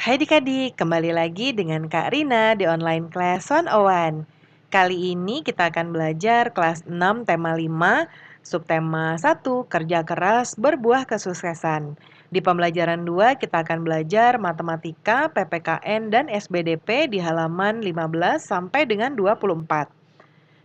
Hai adik-adik, kembali lagi dengan Kak Rina di online class 101. Kali ini kita akan belajar kelas 6 tema 5, subtema 1, kerja keras berbuah kesuksesan. Di pembelajaran 2 kita akan belajar matematika, PPKN, dan SBDP di halaman 15 sampai dengan 24.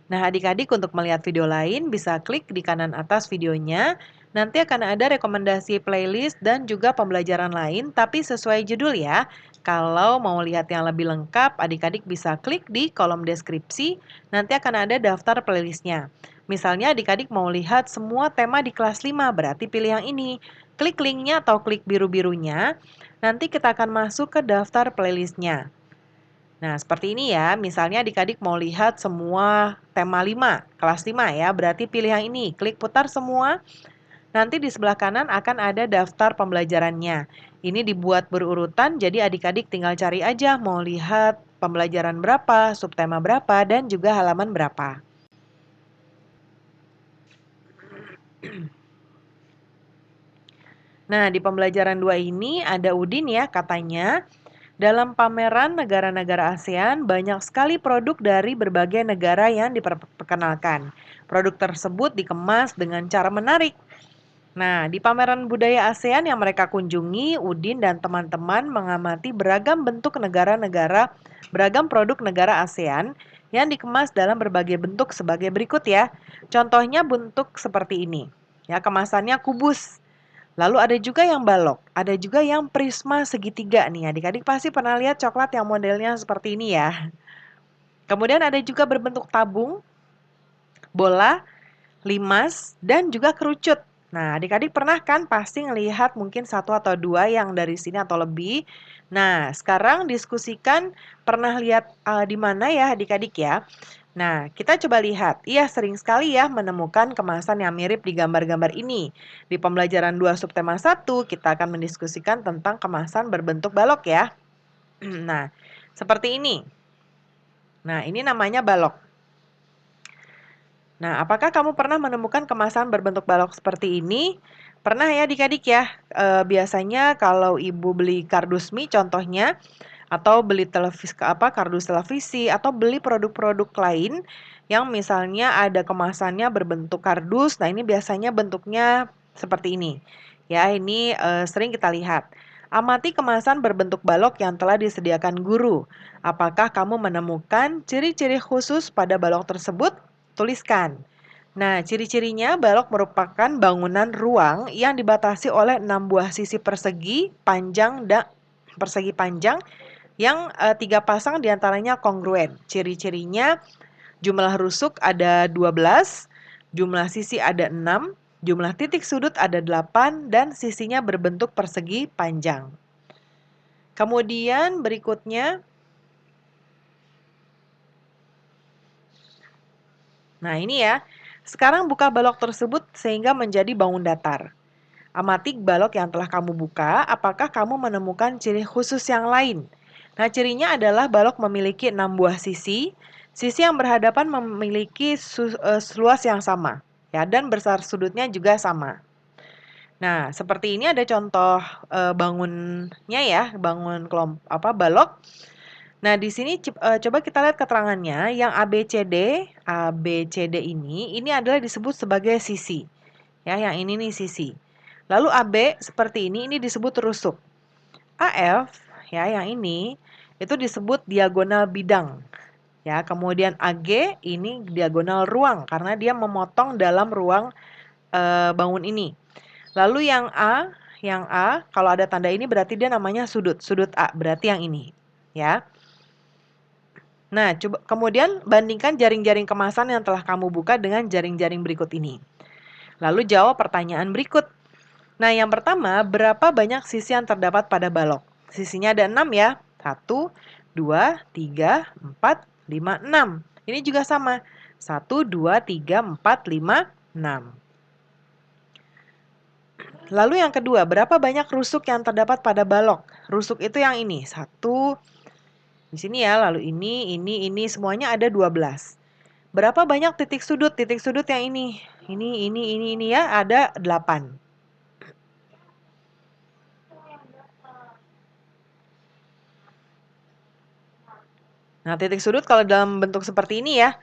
Nah, adik-adik untuk melihat video lain bisa klik di kanan atas videonya. Nanti akan ada rekomendasi playlist dan juga pembelajaran lain, tapi sesuai judul ya. Kalau mau lihat yang lebih lengkap, adik-adik bisa klik di kolom deskripsi. Nanti akan ada daftar playlistnya. Misalnya adik-adik mau lihat semua tema di kelas 5, berarti pilih yang ini. Klik linknya atau klik biru-birunya. Nanti kita akan masuk ke daftar playlistnya. Nah, seperti ini ya. Misalnya adik-adik mau lihat semua tema 5, kelas 5 ya. Berarti pilih yang ini. Klik putar semua. Nanti di sebelah kanan akan ada daftar pembelajarannya. Ini dibuat berurutan, jadi adik-adik tinggal cari aja mau lihat pembelajaran berapa, subtema berapa, dan juga halaman berapa. Nah, di pembelajaran 2 ini ada Udin ya, katanya. Dalam pameran negara-negara ASEAN, banyak sekali produk dari berbagai negara yang diperkenalkan. Produk tersebut dikemas dengan cara menarik. Nah, di pameran budaya ASEAN yang mereka kunjungi, Udin dan teman-teman mengamati beragam bentuk negara-negara, beragam produk negara ASEAN yang dikemas dalam berbagai bentuk sebagai berikut ya. Contohnya bentuk seperti ini. Ya, kemasannya kubus. Lalu ada juga yang balok, ada juga yang prisma segitiga nih. Adik-adik pasti pernah lihat coklat yang modelnya seperti ini ya. Kemudian ada juga berbentuk tabung, bola, limas, dan juga kerucut. Nah, adik-adik pernah kan pasti ngelihat mungkin satu atau dua yang dari sini atau lebih. Nah, sekarang diskusikan pernah lihat di mana ya adik-adik ya. Nah, kita coba lihat. Iya, sering sekali ya menemukan kemasan yang mirip di gambar-gambar ini. Di pembelajaran 2 subtema 1, kita akan mendiskusikan tentang kemasan berbentuk balok ya. Nah, seperti ini. Nah, ini namanya balok. Nah, apakah kamu pernah menemukan kemasan berbentuk balok seperti ini? Pernah ya adik-adik ya? Biasanya kalau ibu beli kardus mie contohnya, atau beli kardus televisi, atau beli produk-produk lain yang misalnya ada kemasannya berbentuk kardus. Nah, ini biasanya bentuknya seperti ini. Ya, ini sering kita lihat. Amati kemasan berbentuk balok yang telah disediakan guru. Apakah kamu menemukan ciri-ciri khusus pada balok tersebut? Tuliskan. Nah, ciri-cirinya balok merupakan bangunan ruang yang dibatasi oleh 6 buah sisi persegi panjang yang 3 pasang diantaranya kongruen. Ciri-cirinya jumlah rusuk ada 12, jumlah sisi ada 6, jumlah titik sudut ada 8, dan sisinya berbentuk persegi panjang. Kemudian berikutnya, nah ini ya, sekarang buka balok tersebut sehingga menjadi bangun datar. Amati balok yang telah kamu buka, apakah kamu menemukan ciri khusus yang lain? Nah, cirinya adalah balok memiliki 6 buah sisi. Sisi yang berhadapan memiliki luas yang sama, ya, dan besar sudutnya juga sama. Nah, seperti ini ada contoh bangunnya ya, bangun balok. Nah, di sini coba kita lihat keterangannya. Yang ABCD ini adalah disebut sebagai sisi. Ya, yang ini nih sisi. Lalu AB seperti ini disebut rusuk. AF ya yang ini itu disebut diagonal bidang. Ya, kemudian AG ini diagonal ruang karena dia memotong dalam ruang bangun ini. Lalu yang A kalau ada tanda ini berarti dia namanya sudut. Sudut A berarti yang ini, ya. Nah, coba kemudian bandingkan jaring-jaring kemasan yang telah kamu buka dengan jaring-jaring berikut ini. Lalu jawab pertanyaan berikut. Nah, yang pertama, berapa banyak sisi yang terdapat pada balok? Sisinya ada 6 ya. 1, 2, 3, 4, 5, 6. Ini juga sama. 1, 2, 3, 4, 5, 6. Lalu yang kedua, berapa banyak rusuk yang terdapat pada balok? Rusuk itu yang ini. 1, di sini ya. Lalu ini, semuanya ada 12. Berapa banyak titik sudut? Titik sudut yang ini. Ini ya, ada 8. Nah, titik sudut kalau dalam bentuk seperti ini ya.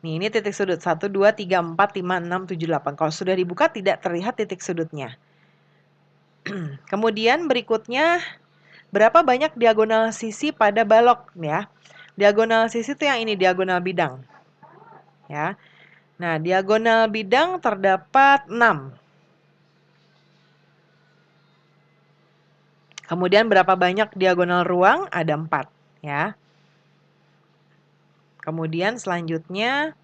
Nih, ini titik sudut 1, 2, 3, 4, 5, 6, 7, 8. Kalau sudah dibuka tidak terlihat titik sudutnya. Kemudian berikutnya, berapa banyak diagonal sisi pada balok ya? Diagonal sisi itu yang ini, diagonal bidang. Ya. Nah, diagonal bidang terdapat 6. Kemudian berapa banyak diagonal ruang? Ada 4, ya. Kemudian selanjutnya,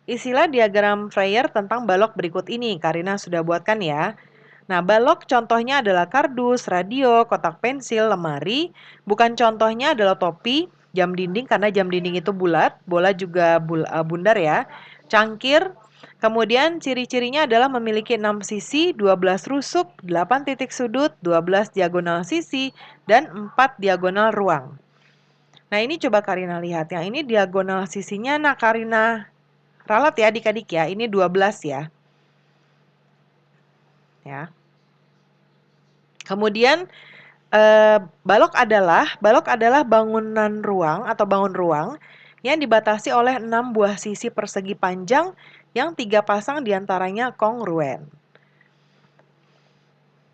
isilah diagram Freyer tentang balok berikut ini. Karina sudah buatkan ya. Nah, balok contohnya adalah kardus, radio, kotak pensil, lemari. Bukan contohnya adalah topi, jam dinding karena jam dinding itu bulat, bola juga bundar ya. Cangkir. Kemudian ciri-cirinya adalah memiliki 6 sisi, 12 rusuk, 8 titik sudut, 12 diagonal sisi, dan 4 diagonal ruang. Nah, ini coba Karina lihat. Yang ini diagonal sisinya, nah Karina ralat ya adik-adik ya. Ini 12 ya. Ya. Kemudian balok adalah bangunan ruang atau bangun ruang yang dibatasi oleh 6 buah sisi persegi panjang yang 3 pasang diantaranya kongruen.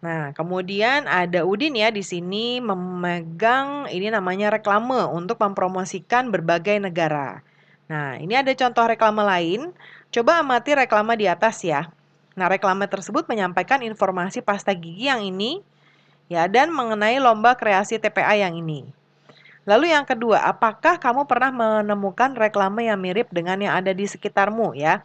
Nah, kemudian ada Udin ya di sini memegang ini namanya reklame untuk mempromosikan berbagai negara. Nah, ini ada contoh reklame lain. Coba amati reklame di atas ya. Nah, reklame tersebut menyampaikan informasi pasta gigi yang ini ya dan mengenai lomba kreasi TPA yang ini. Lalu yang kedua, apakah kamu pernah menemukan reklame yang mirip dengan yang ada di sekitarmu ya?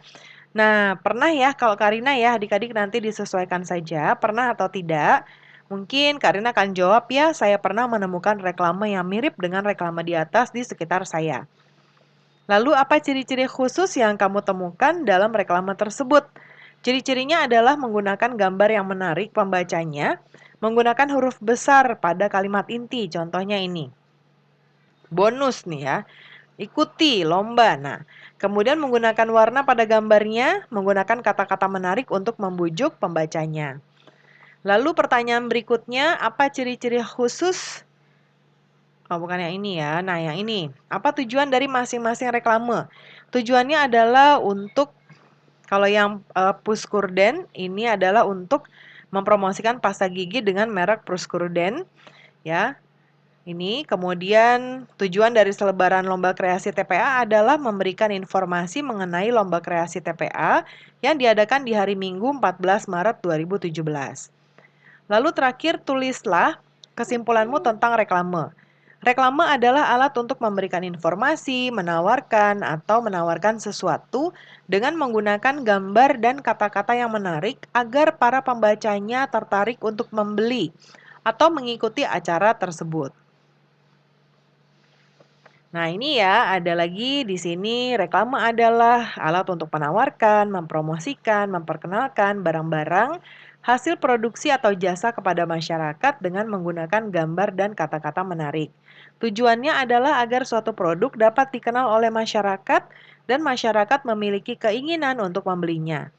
Nah, pernah ya kalau Karina ya, adik-adik nanti disesuaikan saja, pernah atau tidak. Mungkin Karina akan jawab ya, saya pernah menemukan reklame yang mirip dengan reklame di atas di sekitar saya. Lalu apa ciri-ciri khusus yang kamu temukan dalam reklame tersebut? Ciri-cirinya adalah menggunakan gambar yang menarik pembacanya, menggunakan huruf besar pada kalimat inti, contohnya ini. Bonus nih ya. Ikuti lomba. Nah, kemudian menggunakan warna pada gambarnya, menggunakan kata-kata menarik untuk membujuk pembacanya. Lalu pertanyaan berikutnya, apa ciri-ciri khusus? Oh, bukan yang ini ya. Nah, yang ini. Apa tujuan dari masing-masing reklame? Tujuannya adalah untuk, kalau yang Puskurden, ini adalah untuk mempromosikan pasta gigi dengan merek Puskurden. Ya, ini kemudian tujuan dari selebaran lomba kreasi TPA adalah memberikan informasi mengenai lomba kreasi TPA yang diadakan di hari Minggu 14 Maret 2017. Lalu terakhir tulislah kesimpulanmu tentang reklame. Reklame adalah alat untuk memberikan informasi, menawarkan, atau menawarkan sesuatu dengan menggunakan gambar dan kata-kata yang menarik agar para pembacanya tertarik untuk membeli atau mengikuti acara tersebut. Nah, ini ya, ada lagi di sini reklame adalah alat untuk menawarkan, mempromosikan, memperkenalkan barang-barang, hasil produksi atau jasa kepada masyarakat dengan menggunakan gambar dan kata-kata menarik. Tujuannya adalah agar suatu produk dapat dikenal oleh masyarakat dan masyarakat memiliki keinginan untuk membelinya.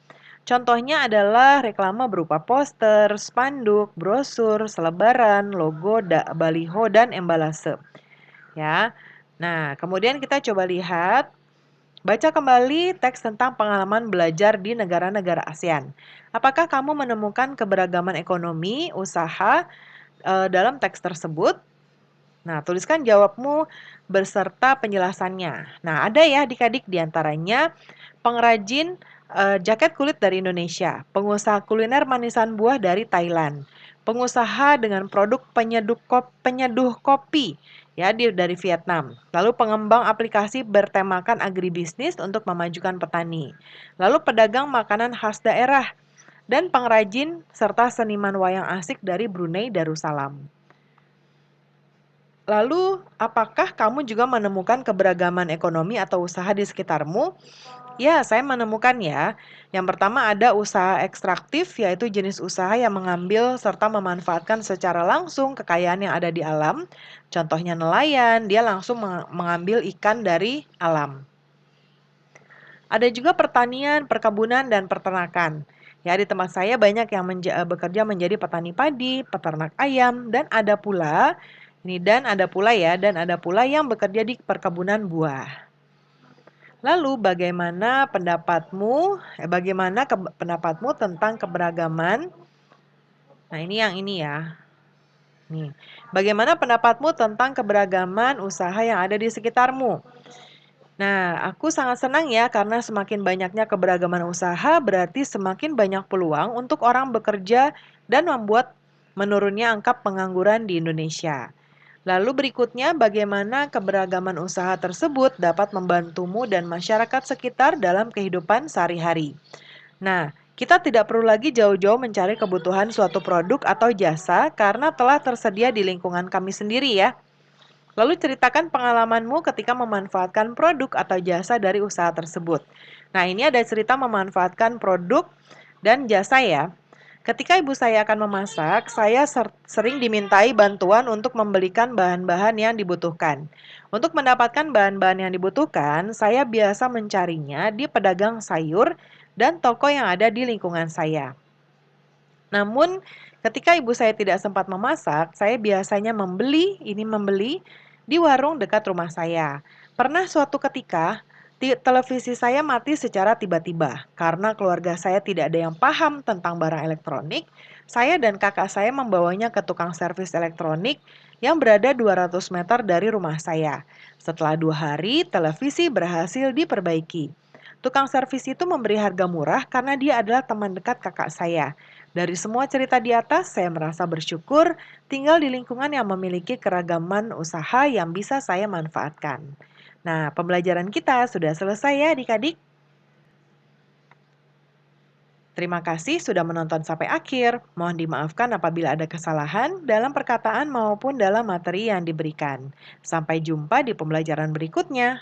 Contohnya adalah reklame berupa poster, spanduk, brosur, selebaran, logo, baliho, dan embalase. Ya. Nah, kemudian kita coba lihat, baca kembali teks tentang pengalaman belajar di negara-negara ASEAN. Apakah kamu menemukan keberagaman ekonomi, usaha dalam teks tersebut? Nah, tuliskan jawabmu beserta penjelasannya. Nah, ada ya adik-adik diantaranya pengrajin jaket kulit dari Indonesia, pengusaha kuliner manisan buah dari Thailand, pengusaha dengan produk penyeduh kopi ya dari Vietnam, lalu pengembang aplikasi bertemakan agribisnis untuk memajukan petani, lalu pedagang makanan khas daerah, dan pengrajin serta seniman wayang asik dari Brunei Darussalam. Lalu, apakah kamu juga menemukan keberagaman ekonomi atau usaha di sekitarmu? Ya, saya menemukan ya. Yang pertama ada usaha ekstraktif, yaitu jenis usaha yang mengambil serta memanfaatkan secara langsung kekayaan yang ada di alam. Contohnya nelayan, dia langsung mengambil ikan dari alam. Ada juga pertanian, perkebunan, dan peternakan. Ya, di tempat saya banyak yang bekerja menjadi petani padi, peternak ayam, dan ada pula Ini dan ada pula ya, dan ada pula yang bekerja di perkebunan buah. Lalu bagaimana pendapatmu tentang keberagaman? Nah, ini yang ini ya. Nih, bagaimana pendapatmu tentang keberagaman usaha yang ada di sekitarmu? Nah, aku sangat senang ya karena semakin banyaknya keberagaman usaha berarti semakin banyak peluang untuk orang bekerja dan membuat menurunnya angka pengangguran di Indonesia. Lalu berikutnya, bagaimana keberagaman usaha tersebut dapat membantumu dan masyarakat sekitar dalam kehidupan sehari-hari. Nah, kita tidak perlu lagi jauh-jauh mencari kebutuhan suatu produk atau jasa karena telah tersedia di lingkungan kami sendiri ya. Lalu ceritakan pengalamanmu ketika memanfaatkan produk atau jasa dari usaha tersebut. Nah, ini ada cerita memanfaatkan produk dan jasa ya. Ketika ibu saya akan memasak, saya sering dimintai bantuan untuk membelikan bahan-bahan yang dibutuhkan. Untuk mendapatkan bahan-bahan yang dibutuhkan, saya biasa mencarinya di pedagang sayur dan toko yang ada di lingkungan saya. Namun, ketika ibu saya tidak sempat memasak, saya biasanya membeli di warung dekat rumah saya. Pernah suatu ketika, televisi saya mati secara tiba-tiba. Karena keluarga saya tidak ada yang paham tentang barang elektronik, saya dan kakak saya membawanya ke tukang servis elektronik yang berada 200 meter dari rumah saya. Setelah 2 hari, televisi berhasil diperbaiki. Tukang servis itu memberi harga murah karena dia adalah teman dekat kakak saya. Dari semua cerita di atas, saya merasa bersyukur tinggal di lingkungan yang memiliki keragaman usaha yang bisa saya manfaatkan. Nah, pembelajaran kita sudah selesai ya adik-adik. Terima kasih sudah menonton sampai akhir. Mohon dimaafkan apabila ada kesalahan dalam perkataan maupun dalam materi yang diberikan. Sampai jumpa di pembelajaran berikutnya.